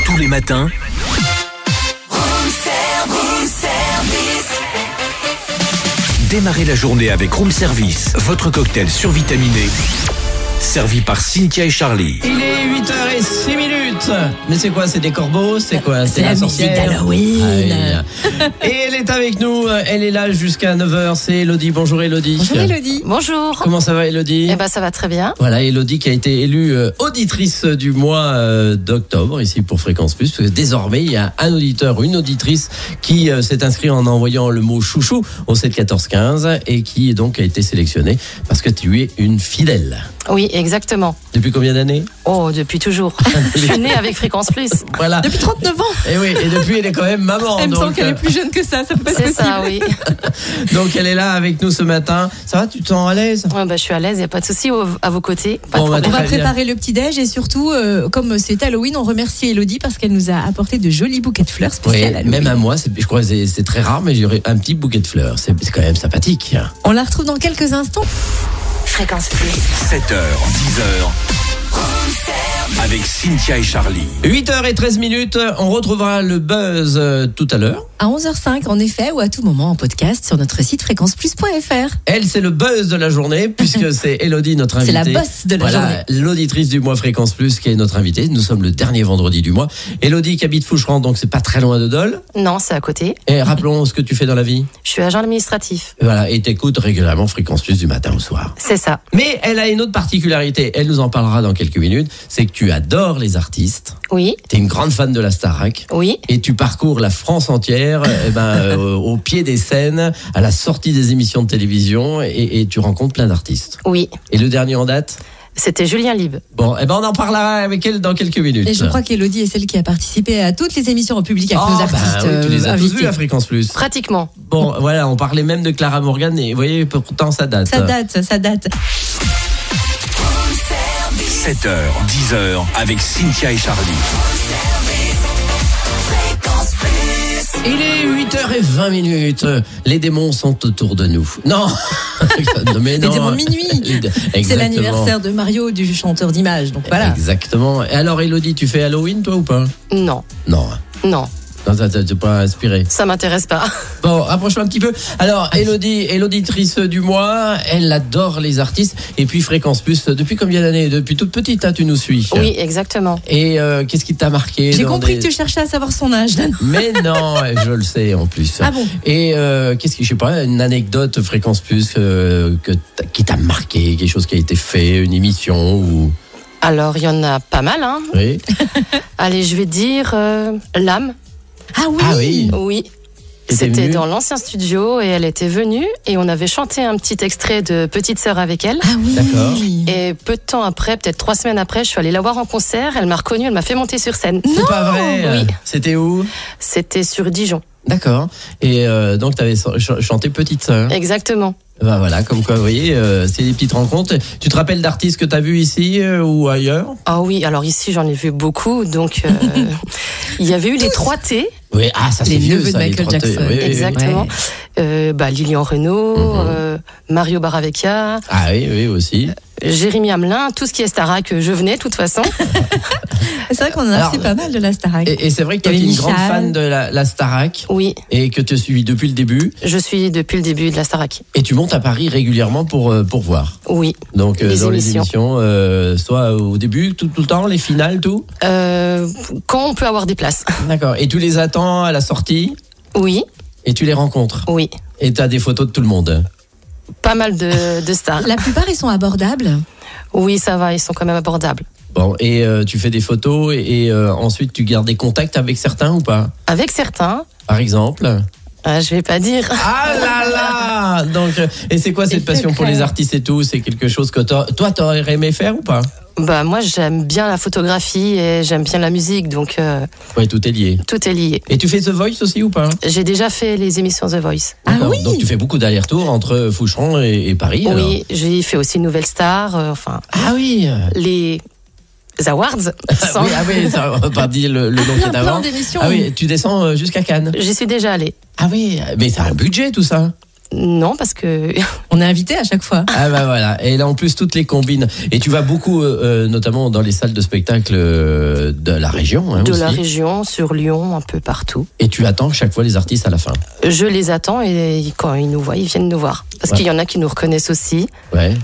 Tous les matins, démarrez la journée avec Room Service, votre cocktail survitaminé, servi par Cynthia et Charlie. Il est 8h06. Mais c'est quoi? C'est des corbeaux? C'est quoi? C'est la sorcière d'Halloween. Et elle est avec nous. Elle est là jusqu'à 9h. C'est Elodie. Bonjour Elodie. Bonjour Elodie. Bonjour. Comment ça va Elodie? Eh ben ça va très bien. Voilà, Elodie qui a été élue auditrice du mois d'octobre ici pour Fréquence Plus, parce que désormais il y a un auditeur ou une auditrice qui s'est inscrit en envoyant le mot chouchou au 7 14 15 et qui donc a été sélectionné parce que tu es une fidèle. Oui, exactement. Depuis combien d'années? Oh, depuis toujours. Je suis née avec Fréquence Plus. Voilà. Depuis 39 ans. Et oui, et depuis elle est quand même maman. Elle me donc, semble qu'elle est plus jeune que ça peut pas être C'est possible. ça, oui. Donc elle est là avec nous ce matin. Ça va, tu te sens à l'aise? Ouais, je suis à l'aise, il n'y a pas de souci à vos côtés. Pas Bon, de problème. On va Très bien. préparer le petit-déj et surtout, comme c'est Halloween, on remercie Elodie parce qu'elle nous a apporté de jolis bouquets de fleurs Oui, spéciales Halloween. même à moi, je crois que c'est très rare, mais j'aurais un petit bouquet de fleurs. C'est quand même sympathique. On la retrouve dans quelques instants. Fréquence Plus. 7h, 10h, avec Cynthia et Charlie. 8h13, on retrouvera le buzz tout à l'heure. À 11h05, en effet, ou à tout moment en podcast sur notre site fréquenceplus.fr. Elle, c'est le buzz de la journée, puisque c'est Elodie, notre invitée. C'est la boss de la journée. L'auditrice du mois Fréquence Plus, qui est notre invitée. Nous sommes le dernier vendredi du mois. Elodie qui habite Foucheran, donc c'est pas très loin de Dole. Non, c'est à côté. Et rappelons ce que tu fais dans la vie. Je suis agent administratif. Voilà, et t'écoutes régulièrement Fréquence Plus du matin au soir. C'est ça. Mais elle a une autre particularité, elle nous en parlera dans quelques minutes, c'est que tu adores les artistes, Oui, tu es une grande fan de la Starac, oui. et tu parcours la France entière au pied des scènes, à la sortie des émissions de télévision, et tu rencontres plein d'artistes. Oui. Et le dernier en date? C'était Julien Lib. Bon, on en parlera avec elle dans quelques minutes. Et je crois qu'Elodie est celle qui a participé à toutes les émissions en public avec nos artistes oui, tu les as tous invités. vus à Fréquence Plus. Pratiquement. Bon, voilà, on parlait même de Clara Morgan, et vous voyez, pourtant ça date. Ça date. 7h, 10h, avec Cynthia et Charlie. Il est 8h20. Les démons sont autour de nous. Non, mais non. Les démons de minuit. C'est Exactement. l'anniversaire de Mario, du chanteur d'image. Donc voilà. Exactement. Et alors, Elodie, tu fais Halloween, toi, ou pas? Non. Non. Non. Non, t'es pas inspiré. Ça m'intéresse pas. Bon, rapproche-toi un petit peu. Alors, Elodie, l'auditrice du mois, elle adore les artistes. Et puis, Fréquence Plus, depuis combien d'années? Depuis toute petite, hein, tu nous suis. Oui, exactement. Et qu'est-ce qui t'a marqué? J'ai dans compris des- que tu cherchais à savoir son âge. Là. Mais non, je le sais en plus. Ah bon? Et qu'est-ce que je sais pas, une anecdote Fréquence Plus qui t'a marqué, quelque chose qui a été fait, une émission ou Alors, il y en a pas mal, hein. oui. Allez, je vais dire l'âme. Ah oui. Ah oui. Oui. T'étais C'était venue dans l'ancien studio et elle était venue et on avait chanté un petit extrait de Petite Sœur avec elle. Ah oui. D'accord. Et peu de temps après, peut-être 3 semaines après, je suis allée la voir en concert. Elle m'a reconnue, elle m'a fait monter sur scène. C'est pas vrai. Oui. C'était où? C'était sur Dijon. D'accord. Et donc tu avais chanté Petite Sœur. Exactement. Ben voilà, comme quoi, vous voyez, c'est des petites rencontres. Tu te rappelles d'artistes que tu as vus ici ou ailleurs? Ah oui, alors ici j'en ai vu beaucoup. Donc il y avait eu les 3T. Oui, ah ça c'est Les vieux neveux de ça, les Michael 3T. Jackson. Oui, oui, oui. Exactement. Lilian Renaud, Mario Baravecchia, Ah oui, oui aussi. Jérémy Hamelin, tout ce qui est Starac, je venais de toute façon. C'est vrai qu'on a Alors, fait pas mal de la Starac. Et c'est vrai que toi Il y tu es avait une grande Michal. fan de la Starac Oui, et que tu suis depuis le début. je suis depuis le début de la Starac. Et tu montes à Paris régulièrement pour voir. Oui. Donc Les dans les émissions. émissions, soit au début, tout le temps, les finales, tout. Quand on peut avoir des places. D'accord. Et tu les attends à la sortie Oui, et tu les rencontres. oui. Et tu as des photos de tout le monde. Pas mal de stars. La plupart, ils sont abordables. Oui, ça va, ils sont quand même abordables. Bon, et tu fais des photos et ensuite tu gardes des contacts avec certains ou pas? Avec certains, Par exemple. je vais pas dire. Ah là là. Donc, et c'est quoi cette passion pour les artistes et tout? C'est quelque chose que toi, t'aurais aimé faire ou pas? Bah moi j'aime bien la photographie et j'aime bien la musique, donc Oui, tout est lié. tout est lié. Et tu fais The Voice aussi ou pas? J'ai déjà fait les émissions The Voice. Ah D'accord. oui. Donc tu fais beaucoup d'allers-retours entre Foucheron et Paris. alors. Oui, j'ai fait aussi Nouvelle Star, Ah oui. les Awards. sans- oui, ça, on va pas dire le nom qui est Plein avant. d'émissions. Ah oui, tu descends jusqu'à Cannes. J'y suis déjà allée. Ah oui, mais c'est un budget tout ça. Non, parce que On est invité à chaque fois. Ah bah voilà, et là en plus toutes les combines. Et tu vas beaucoup, notamment dans les salles de spectacle de la région. Hein, de aussi. la région, sur Lyon, un peu partout. Et tu attends chaque fois les artistes à la fin. Je les attends et quand ils nous voient, ils viennent nous voir. Parce Ouais. qu'il y en a qui nous reconnaissent aussi, Ouais.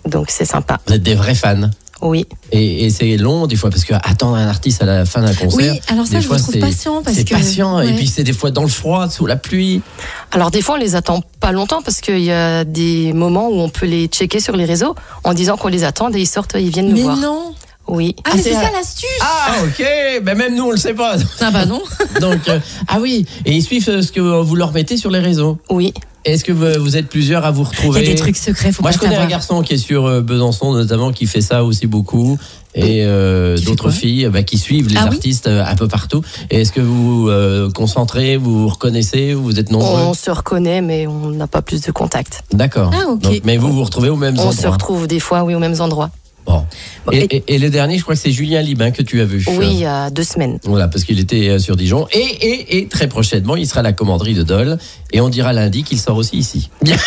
donc c'est sympa. Vous êtes des vrais fans. Oui. Et c'est long des fois parce que attendre un artiste à la fin d'un concert. Oui, alors ça, des je fois, vous trouve c'est- patient parce c'est que. patient et ouais. puis c'est des fois dans le froid, sous la pluie. Alors des fois, on les attend pas longtemps parce qu'il y a des moments où on peut les checker sur les réseaux en disant qu'on les attend et ils sortent, ils viennent nous Mais voir. non. Oui. Ah, mais c'est ça l'astuce. Ah ok, ben même nous on le sait pas. Ah bah non. Donc ah oui, et ils suivent ce que vous leur mettez sur les réseaux. Oui. Est-ce que vous êtes plusieurs à vous Il y retrouver? a des trucs secrets, faut Moi pas je connais savoir. un garçon qui est sur Besançon notamment qui fait ça aussi beaucoup. Et Qui fait d'autres quoi filles qui suivent les Ah oui artistes un peu partout. Et est-ce que vous concentrez, vous reconnaissez, vous êtes nombreux? On se reconnaît, mais on n'a pas plus de contact. D'accord. Ah, ok. Donc, mais vous vous retrouvez aux mêmes On se endroits. retrouve des fois, oui, aux mêmes endroits. Bon. Bon, Et le dernier, je crois que c'est Julien Libin que tu as vu. Oui, il y a 2 semaines. Voilà, parce qu'il était sur Dijon. Et très prochainement, il sera à la commanderie de Dole. Et on dira lundi qu'il sort aussi ici. Bien.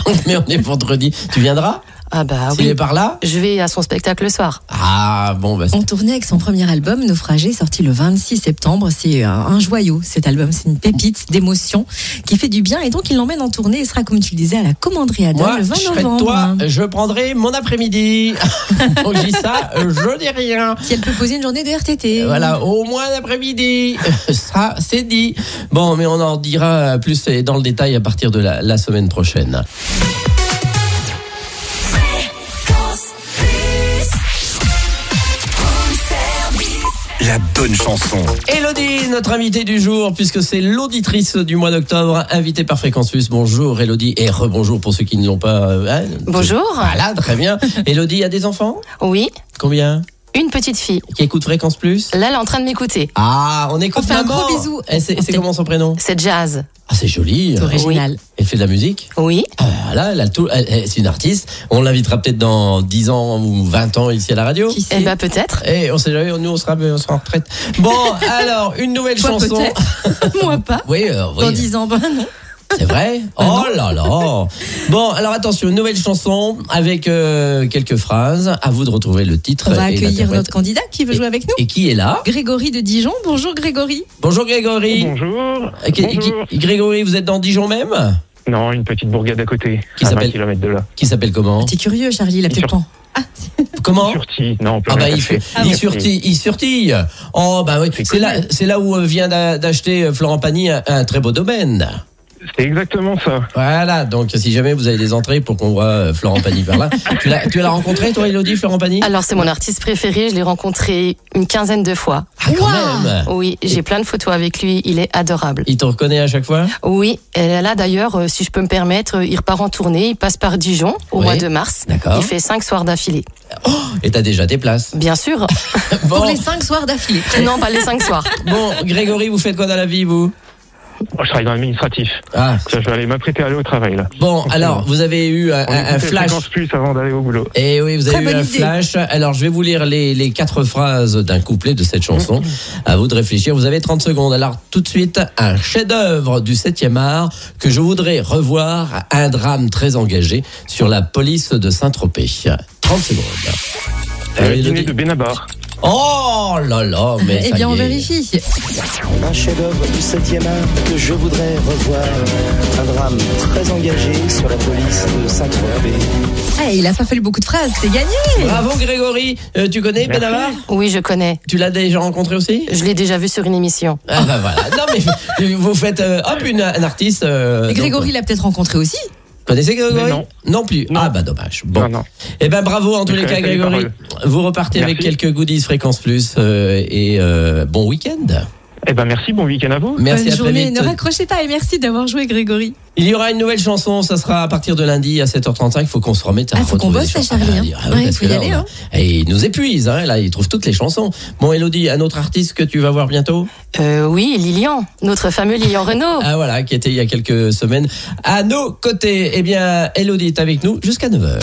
Donc, mais on est vendredi. Tu viendras? Ah bah S'il oui. est par là? Je vais à son spectacle le soir. Ah, bon, bah, On tournait avec son premier album, Naufragé, sorti le 26 septembre. C'est un joyau, cet album. C'est une pépite d'émotion qui fait du bien. Et donc, il l'emmène en tournée et sera, comme tu le disais, à la commanderie à Dole moi, le 20 je serai de novembre. toi, je prendrai mon après-midi. Donc, je dis ça, je dis rien. Si elle peut poser une journée de RTT. Voilà, au moins l'après-midi. Ça, c'est dit. Bon, mais on en dira plus dans le détail à partir de la semaine prochaine. La bonne chanson. Élodie, notre invitée du jour, puisque c'est l'auditrice du mois d'octobre, invitée par Fréquence Plus. Bonjour Élodie, et rebonjour pour ceux qui ne l'ont pas. Bonjour. Voilà, très bien. Élodie a des enfants? Oui, Combien? une petite fille. Qui écoute Fréquence Plus? Là, elle est en train de m'écouter. Ah, on écoute On fait un maman. gros bisou. Et c'est comment son prénom? C'est Jazz. Ah, c'est joli. C'est original. Elle fait de la musique? Oui. Ah, voilà, c'est une artiste. On l'invitera peut-être dans 10 ans ou 20 ans ici à la radio. Qui sait? Eh ben peut-être. Et on sait jamais, nous on sera en retraite. Bon, alors, une nouvelle Toi, chanson. peut-être. Moi pas. Oui, Dans 10 ans, bah non. c'est vrai. Oh là là. Bon, alors attention, une nouvelle chanson avec quelques phrases. À vous de retrouver le titre. On va et accueillir l'interprète. notre candidat qui veut jouer avec nous. Et qui est là? Grégory de Dijon. Bonjour Grégory. Bonjour Grégory. Bonjour. Bonjour. Grégory, vous êtes dans Dijon même? Non, une petite bourgade à côté, Qui à 20 s'appelle km de là. Qui s'appelle comment? T'es curieux, Charlie, il a peut-être Sur- pas. Comment? Surtis, non, on peut Ah bah rien il faire. surtille. Oh bah oui, c'est là où vient d'acheter Florent Pagny un très beau domaine. C'est exactement ça. Voilà, donc si jamais vous avez des entrées pour qu'on voit Florent Pagny par là. Tu l'as rencontré toi Élodie, Florent Pagny? Alors c'est mon artiste préféré, je l'ai rencontré une 15aine de fois. Ah quand même. Oui, j'ai plein de photos avec lui, il est adorable. Il te reconnaît à chaque fois? Oui, et là d'ailleurs, si je peux me permettre, il repart en tournée, il passe par Dijon au Oui. mois de mars. D'accord. Il fait 5 soirs d'affilée. Et t'as déjà tes places. Bien sûr. Bon, Pour les 5 soirs d'affilée. Non, pas les 5 soirs. bon, Grégory, vous faites quoi dans la vie vous? Moi, je travaille dans l'administratif. Ah. Je vais aller m'apprêter à aller au travail, là. Bon, alors vous avez eu On un écoutait flash. Fréquence Plus avant d'aller au boulot. Et oui, vous avez Très eu bonne un idée. flash. Alors, je vais vous lire les 4 phrases d'un couplet de cette chanson. À vous de réfléchir. Vous avez 30 secondes. Alors, tout de suite, un chef-d'œuvre du 7e art que je voudrais revoir. Un drame très engagé sur la police de Saint-Tropez. 30 secondes. Le dîner de Benabar. Oh là là, mais Eh ça bien, y on est. vérifie. Un chef-d'œuvre du 7e art que je voudrais revoir. Un drame très engagé sur la police de Saint-Tropez. Eh, il a pas fallu beaucoup de phrases, c'est gagné. Bravo Grégory. Tu connais Merci. Benabar? Oui, je connais. Tu l'as déjà rencontré aussi? Je l'ai déjà vu sur une émission. Ah bah voilà. Non mais vous faites un artiste. Et Grégory l'a peut-être rencontré aussi. Connaissez Grégory? Mais non. plus. Non. Ah bah dommage. Bon. Non, non. Eh ben bravo en tous Je les cas connaissais les Grégory. Vous repartez avec Merci. quelques goodies Fréquence Plus et bon week-end. Eh ben, merci, bon week-end à vous. Merci, Bonne à très journée. vite. Ne raccrochez pas et merci d'avoir joué Grégory. Il y aura une nouvelle chanson, ça sera à partir de lundi à 7h35. Il faut qu'on se remette à Ah, faut qu'on retrouver bosse, des là, chansons. Charlie, hein. Ah oui, Ouais, parce faut que y là, aller, on a- hein. Et il nous épuise, hein. Là, il trouve toutes les chansons. Bon, Élodie, un autre artiste que tu vas voir bientôt? Oui, Lilian, notre fameux Lilian Renaud. Ah voilà, qui était il y a quelques semaines à nos côtés. Eh bien, Élodie est avec nous jusqu'à 9h.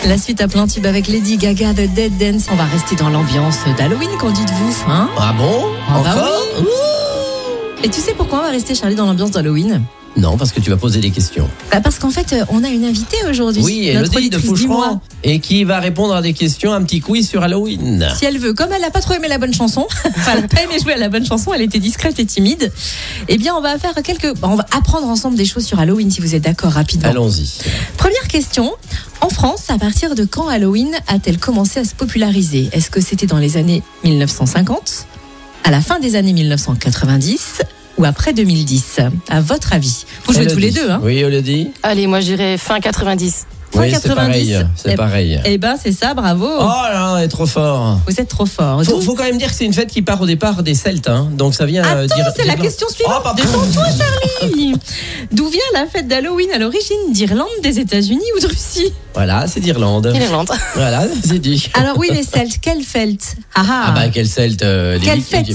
La suite à plein tube avec Lady Gaga de Dead Dance. On va rester dans l'ambiance d'Halloween, qu'en dites-vous, hein? Ah bon? Ah bah Encore? Ouh. Et tu sais pourquoi on va rester, Charlie, dans l'ambiance d'Halloween ? Non, parce que tu vas poser des questions. Parce qu'en fait, on a une invitée aujourd'hui. Oui, notre Elodie de auditrice du mois. Foucheron. Et qui va répondre à des questions, un petit quiz sur Halloween. Si elle veut, comme elle n'a pas trop aimé la bonne chanson, enfin elle n'a pas aimé jouer à la bonne chanson, elle était discrète et timide. Eh bien, on va faire on va apprendre ensemble des choses sur Halloween, si vous êtes d'accord, rapidement. Allons-y. Première question. En France, à partir de quand Halloween a-t-elle commencé à se populariser ? Est-ce que c'était dans les années 1950, à la fin des années 1990 ou après 2010 ? À votre avis ? Vous jouez tous les deux, hein ? Oui, Elodie. Allez, moi je dirais fin 90. Oui, 90. c'est pareil. C'est pareil. Eh ben, c'est ça, bravo. Oh là, on est trop fort. Vous êtes trop fort. Faut quand même dire que c'est une fête qui part au départ des Celtes, hein. Donc ça vient. Attends, c'est la question suivante. Oh, pardon. Détends-toi, Charlie. D'où vient la fête d'Halloween à l'origine ? D'Irlande, des États-Unis ou de Russie ? Voilà, c'est d'Irlande. Irlande. Voilà, c'est dit. Alors oui, les Celtes, quelle fête ? Ah bah quelle Celte Quelle fête ?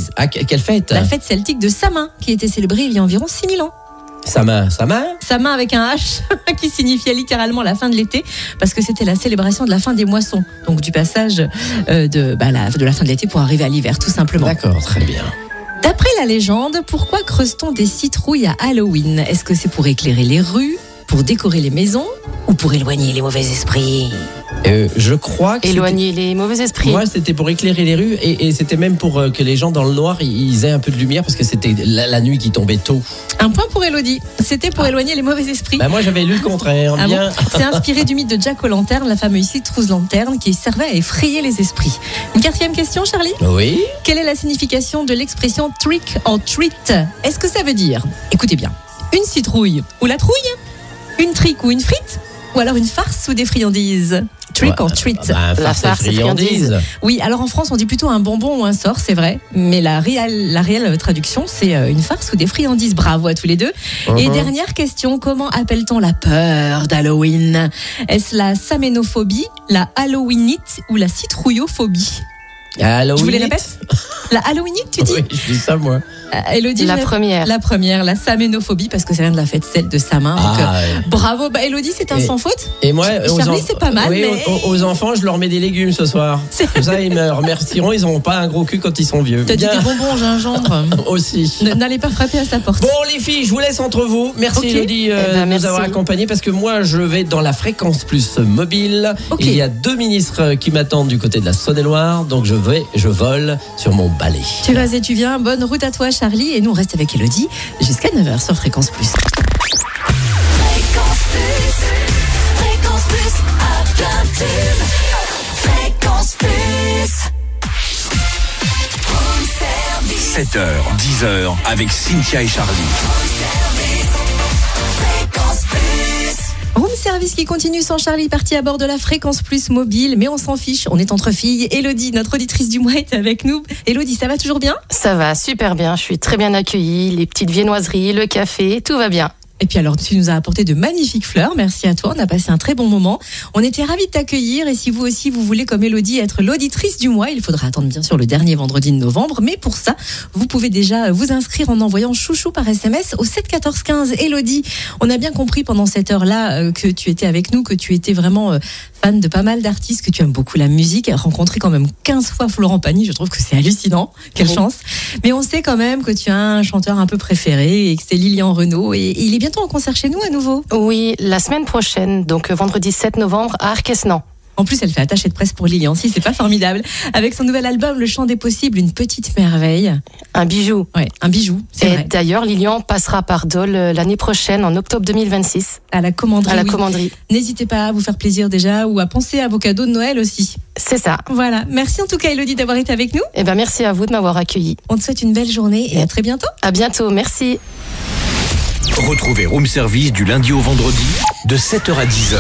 Quelle fête ? La fête celtique de Samhain, qui était célébrée il y a environ 6000 ans. Samhain. Samhain avec un H, qui signifiait littéralement la fin de l'été, parce que c'était la célébration de la fin des moissons, donc du passage de la fin de l'été pour arriver à l'hiver, tout simplement. D'accord, très bien. D'après la légende, pourquoi creuse-t-on des citrouilles à Halloween ? Est-ce que c'est pour éclairer les rues, pour décorer les maisons ou pour éloigner les mauvais esprits ? Je crois que Éloigner les mauvais esprits. moi c'était pour éclairer les rues et c'était même pour que les gens dans le noir ils aient un peu de lumière parce que c'était la nuit qui tombait tôt. Un point pour Elodie. C'était pour éloigner les mauvais esprits. Bah moi j'avais lu le contraire. Ah bien. bon ? C'est inspiré du mythe de Jack O'Lantern, la fameuse citrousse lanterne qui servait à effrayer les esprits. Une quatrième question, Charlie ? Oui. Quelle est la signification de l'expression trick or treat ? Est-ce que ça veut dire, écoutez bien, une citrouille ou la trouille ? Une trique ou une frite ? Ou alors une farce ou des friandises ? Trick or treat. La farce et friandise. Oui, alors en France, on dit plutôt un bonbon ou un sort, c'est vrai. Mais la réelle traduction, c'est une farce ou des friandises. Bravo à tous les deux. Et dernière question, comment appelle-t-on la peur d'Halloween ? Est-ce la saménophobie, la halloweenite ou la citrouillophobie ? Halloween. Je vous les répète ? La halloweenite, tu dis ? Oui, je dis ça moi. Elodie, La première. La première, la saménophobie, parce que ça vient de la fête celle de Samhain. Donc, bravo, Elodie, c'est un sans faute. Et moi, Charlie, c'est pas mal. Oui, mais... aux enfants, je leur mets des légumes ce soir. Comme ça, ils me remercieront. Ils n'auront pas un gros cul quand ils sont vieux. T'as dit des bonbons, gingembre. Aussi. N'allez pas frapper à sa porte. Bon, les filles, je vous laisse entre vous. Merci, Elodie, de nous avoir accompagnés parce que moi, je vais dans la fréquence plus mobile. Okay. Il y a 2 ministres qui m'attendent du côté de la Saône-et-Loire. Donc, je vole sur mon balai. Tu vas et tu viens. Bonne route à toi, Charlie. Et nous, on reste avec Elodie jusqu'à 9h sur Fréquence Plus. Fréquence Plus, à plein tube. Fréquence Plus. 7h, 10h avec Cynthia et Charlie. Fréquence Plus. Room service qui continue sans Charlie, parti à bord de la Fréquence Plus mobile, mais on s'en fiche, on est entre filles. Elodie, notre auditrice du mois, est avec nous. Elodie, ça va toujours bien ? Ça va super bien, je suis très bien accueillie, les petites viennoiseries, le café, tout va bien. Et puis alors, tu nous as apporté de magnifiques fleurs. Merci à toi. On a passé un très bon moment. On était ravis de t'accueillir. Et si vous aussi, vous voulez, comme Elodie, être l'auditrice du mois, il faudra attendre bien sûr le dernier vendredi de novembre. Mais pour ça, vous pouvez déjà vous inscrire en envoyant chouchou par SMS au 7 14 15. Elodie, on a bien compris pendant cette heure-là que tu étais avec nous, que tu étais vraiment fan de pas mal d'artistes, que tu aimes beaucoup la musique. Rencontré quand même 15 fois Florent Pagny. Je trouve que c'est hallucinant. Quelle chance. Mais on sait quand même que tu as un chanteur un peu préféré et que c'est Lilian Renaud. Et il est bientôt en concert chez nous à nouveau. Oui, la semaine prochaine, donc vendredi 7 novembre à Arquesnan. En plus, elle fait attaché de presse pour Lilian, si c'est pas formidable. Avec son nouvel album, Le Chant des Possibles, une petite merveille. Un bijou. Ouais, un bijou, c'est vrai. Et d'ailleurs, Lilian passera par Dole l'année prochaine, en octobre 2026. À la commanderie. À la oui. commanderie. N'hésitez pas à vous faire plaisir déjà ou à penser à vos cadeaux de Noël aussi. C'est ça. Voilà. Merci en tout cas, Elodie, d'avoir été avec nous. Eh ben, merci à vous de m'avoir accueilli. On te souhaite une belle journée et à très bientôt. À bientôt, merci. Retrouvez Room Service du lundi au vendredi de 7h à 10h.